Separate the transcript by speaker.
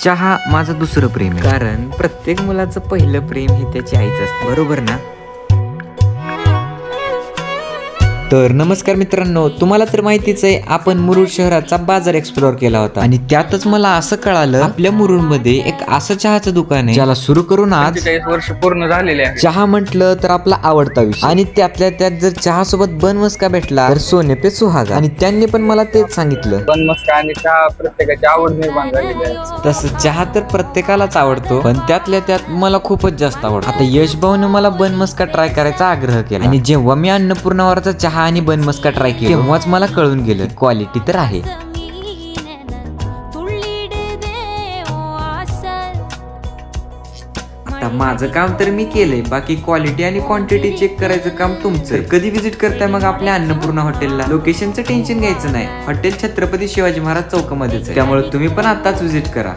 Speaker 1: चहा माझं दुसरं प्रेम आहे, कारण प्रत्येक मुलाचं पहिलं प्रेम हे त्याची आईच असते, बरोबर ना? तर नमस्कार मित्रांनो, तुम्हाला तर माहितीच आहे आपण मुरुड शहराचा बाजार एक्सप्लोअर केला होता आणि त्यातच मला असं कळालं आपल्या मुरुड मध्ये एक असं चहाचं दुकान आहे ज्याला सुरू करून आज
Speaker 2: 45 वर्ष पूर्ण झालेले आहे.
Speaker 1: चहा म्हटलं तर आपला आवडता विषय आणि त्यातल्या त्यात जर चहा सोबत बनमस्का भेटला तर सोने पे सुहागा. आणि त्यांनी पण मला तेच सांगितलं,
Speaker 2: पण मस्का आणि चहा प्रत्येकाची आवड निर्माण झालेली आहे.
Speaker 1: तसं चहा तर प्रत्येकालाच आवडतो, पण त्यातल्या त्यात मला खूपच जास्त आवडतो. आता यश भाऊने मला बनमस्का ट्राय करायचा आग्रह केला आणि जेव्हा मी अन्नपूर्णावरचा चहा आणि बनमस्का ट्राय केला तेव्हाच मला कळून गेलं क्वालिटी तर आहे. आता माझं काम तर मी केलंय, बाकी क्वालिटी आणि क्वांटिटी चेक करायचं काम तुमचं. कधी विजिट करताय मग आपल्या अन्नपूर्णा हॉटेलला? लोकेशनचं टेन्शन घ्यायचं नाही, हॉटेल छत्रपती शिवाजी महाराज चौकामध्येच आहे, त्यामुळे तुम्ही पण आताच विजिट करा.